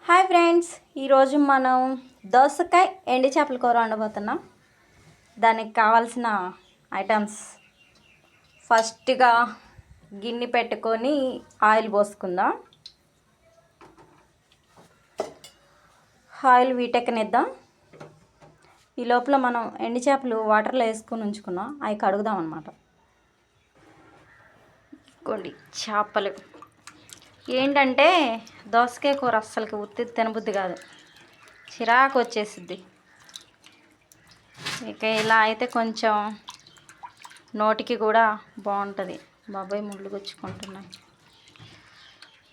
Hi friends, ఈరోజు మనం దోసకాయ ఎండి చేపల కూర వండబోతున్నాం. దానికి కావాల్సిన ఐటమ్స్ ఫస్ట్గా గిన్నె పెట్టుకొని ఆయిల్ పోసుకుందాం. ఆయిల్ వీటెక్కనిద్దాం. ఈ లోపల మనం ఎండి చేపలు వాటర్లో వేసుకొని ఉంచుకున్నాం, అవి కడుగుదాం అన్నమాట. కొన్ని చేపలు ఏంటంటే దోసకాయ కూర అస్సలకి ఉత్తి తినబుద్ధి కాదు, చిరాకు వచ్చేసిద్ది. ఇక ఇలా అయితే కొంచెం నోటికి కూడా బాగుంటుంది. బాబాయ్ ముళ్ళు గుచ్చుకుంటున్నాయి.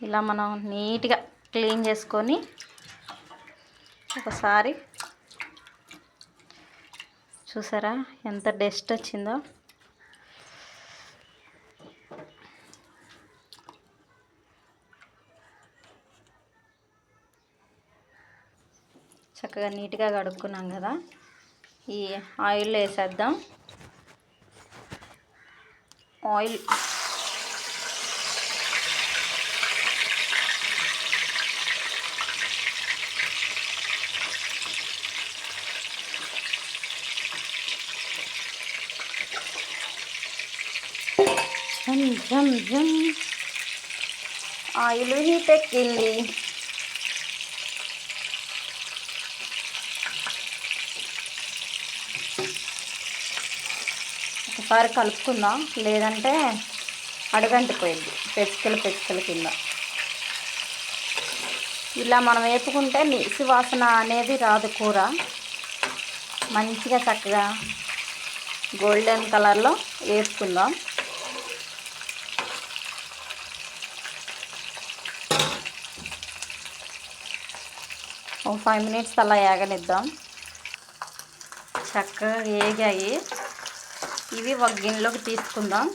ఇలా మనం నీట్గా క్లీన్ చేసుకొని ఒకసారి చూసారా ఎంత డస్ట్ వచ్చిందో. చక్కగా నీట్గా కడుక్కున్నాం కదా, ఈ ఆయిల్లో వేసేద్దాం. ఆయిల్ ఆయిల్ హీట్ ఎక్కింది. ఒకసారి కలుపుకుందాం, లేదంటే అడుగంటిపోయింది పెచ్చుకల కింద. ఇలా మనం వేపుకుంటే నీసు వాసన అనేది రాదు. కూర మంచిగా చక్కగా గోల్డెన్ కలర్లో వేసుకుందాం. ఒక 5 మినిట్స్ అలా ఏగనిద్దాం. చక్కగా వేగాయి. ఇవి ఒక గిన్నెలోకి తీసుకుందాం.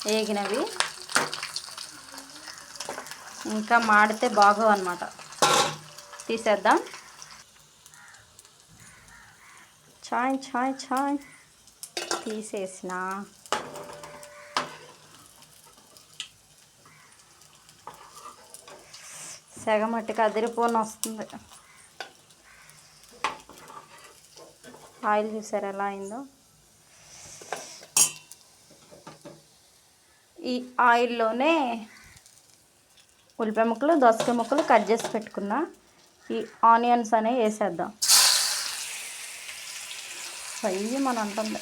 వేగినవి ఇంకా మాడితే బాగోవు అన్నమాట. తీసేద్దాం. చాయ్ తీసేసిన. సెగ మట్టికి అదిరిపోని వస్తుంది. ఆయిల్ చూసారు ఎలా అయిందో. ఈ ఆయిల్లోనే ఉల్లిపాయ ముక్కలు, దోసకాయ ముక్కలు కట్ చేసి పెట్టుకున్నా. ఈ ఆనియన్స్ అనేవి వేసేద్దాం. ఫ్రై మన అంటుంది.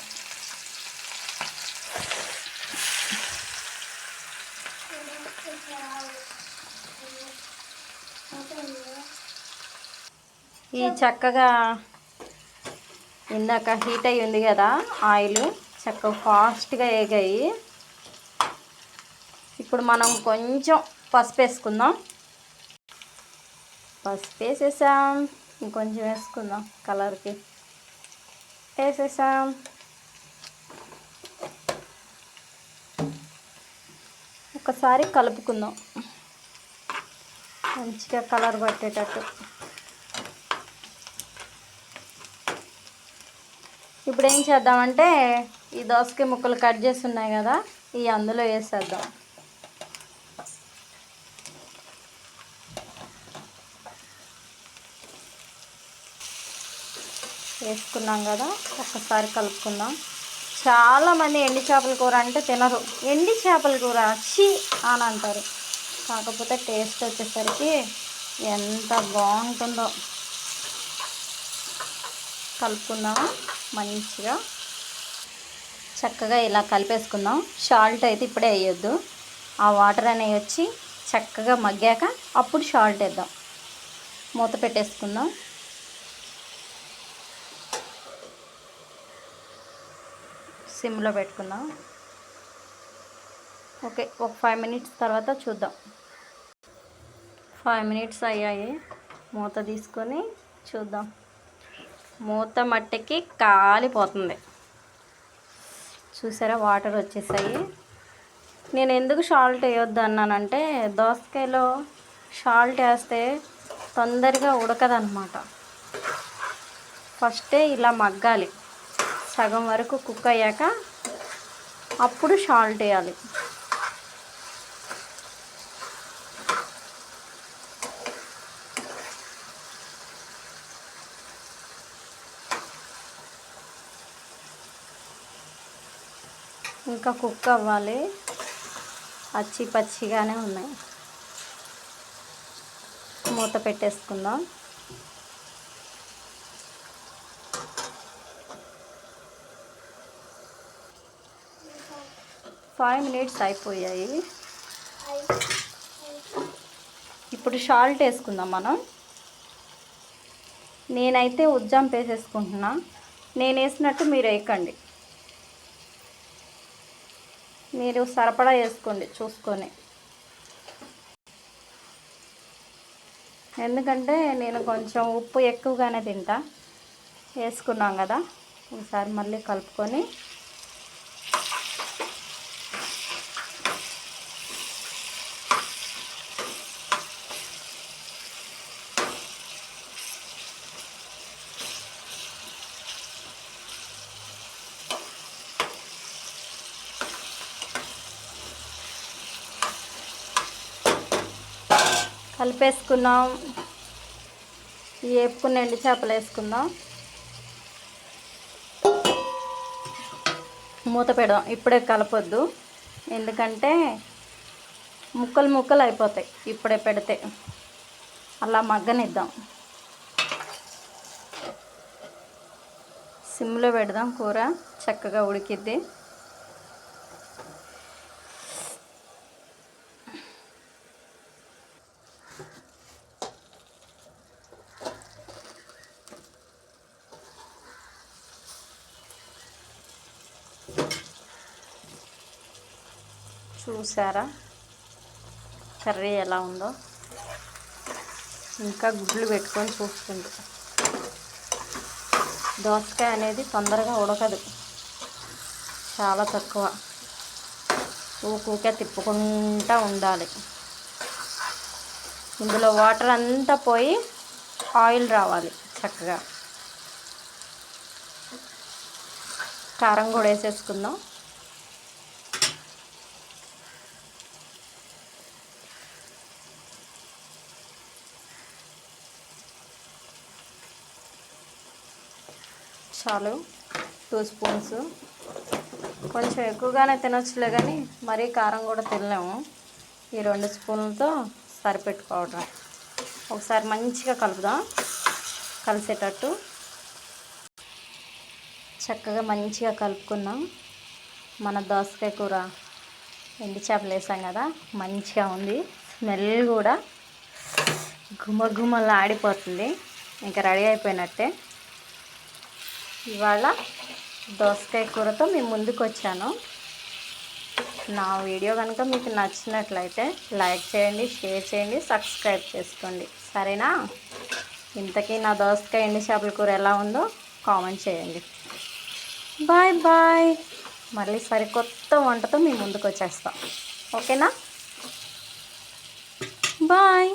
ఈ చక్కగా ఇందాక హీట్ అయ్యి ఉంది కదా ఆయిల్, చక్కగా ఫాస్ట్గా వేగాయి. ఇప్పుడు మనం కొంచెం పసుపు వేసుకుందాం. పసుపు వేసేసాం. ఇంకొంచెం వేసుకుందాం కలర్కి. వేసేసాం. ఒకసారి కలుపుకుందాం మంచిగా కలర్ పట్టేటట్టు. ఇప్పుడు ఏం చేద్దామంటే ఈ దోసకాయ ముక్కలు కట్ చేసి ఉన్నాయి కదా, ఇవి అందులో వేసేద్దాం. వేసుకున్నాం కదా, ఒక్కసారి కలుపుకుందాం. చాలామంది ఎండి చేపల కూర అంటే తినరు. ఎండి చేపల కూర ఛీ అని అంటారు. కాకపోతే టేస్ట్ వచ్చేసరికి ఎంత బాగుంటుందో. కలుపుకుందాము మంచిగా. చక్కగా ఇలా కలిపేసుకుందాం. సాల్ట్ అయితే ఇప్పుడే వేయొద్దు. ఆ వాటర్ అనేవి వచ్చి చక్కగా మగ్గాక అప్పుడు సాల్ట్ వేద్దాం. మూత పెట్టేసుకుందాం. సిమ్లో పెట్టుకుందాం. ఓకే, ఒక 5 మినిట్స్ తర్వాత చూద్దాం. 5 మినిట్స్ అయ్యాయి. మూత తీసుకొని చూద్దాం. మూత మట్టికి కాలిపోతుంది. చూసారా వాటర్ వచ్చేసాయి. నేను ఎందుకు సాల్ట్ వేయొద్దు అన్నానంటే దోసకాయలో సాల్ట్ వేస్తే తొందరగా ఉడకదన్నమాట. ఫస్టే ఇలా మగ్గాలి. సగం వరకు కుక్ అయ్యాక అప్పుడు సాల్ట్ వేయాలి. ఇంకా కుక్ అవ్వాలి, పచ్చి పచ్చిగానే ఉన్నాయి. మూత పెట్టేసుకుందాం. ఫైవ్ మినిట్స్ అయిపోయాయి. ఇప్పుడు సాల్ట్ వేసుకుందాం మనం. నేనైతే ఉజ్జాంపు వేసేసుకుంటున్నా. నేను వేసినట్టు మీరు వేయకండి, మీరు సరిపడా వేసుకోండి చూసుకొని. ఎందుకంటే నేను కొంచెం ఉప్పు ఎక్కువగానే తింటా. వేసుకున్నాం కదా, ఒకసారి మళ్ళీ కలుపుకొని కలిపేసుకున్నాం. వేపుకున్న ఎండు చేపలు వేసుకుందాం. మూత పెడదాం. ఇప్పుడే కలపొద్దు, ఎందుకంటే ముక్కలు ముక్కలు అయిపోతాయి ఇప్పుడే పెడితే. అలా మగ్గనిద్దాం. సిమ్లో పెడదాం, కూర చక్కగా ఉడికిద్ది. చూసారా కర్రీ ఎలా ఉందో? ఇంకా గుడ్లు పెట్టుకొని చూస్తుంది. దోసకాయ అనేది తొందరగా ఉడకదు, చాలా తక్కువ. ఊకే తిప్పుకుంటూ ఉండాలి. ఇందులో వాటర్ అంతా పోయి ఆయిల్ రావాలి చక్కగా. కారం కూడా వేసేసుకుందాం. చాలు, 2 స్పూన్స్. కొంచెం ఎక్కువగానే తినొచ్చులే, కానీ మరీ కారం కూడా తినలేము. ఈ 2 స్పూన్లతో సరిపెట్టుకోవడం. ఒకసారి మంచిగా కలుపుదాం, కలిసేటట్టు. చక్కగా మంచిగా కలుపుకున్నాం. మన దోసకాయ కూర ఎండు చేపలు వేసాం కదా, మంచిగా ఉంది. స్మెల్ కూడా గుమగుమలా ఆడిపోతుంది. ఇంకా రెడీ అయిపోయినట్టే. ఇవాళ దోసకాయ కూరతో మేము ముందుకు వచ్చాను. నా వీడియో కనుక మీకు నచ్చినట్లయితే లైక్ చేయండి, షేర్ చేయండి, సబ్స్క్రైబ్ చేసుకోండి, సరేనా? ఇంతకీ నా దోసకాయ ఎండు చేపల కూర ఎలా ఉందో కామెంట్ చేయండి. Bye bye. మళ్ళీ సరికొత్త వంటతో మీ ముందుకు వచ్చేస్తాం, ఓకేనా? బాయ్.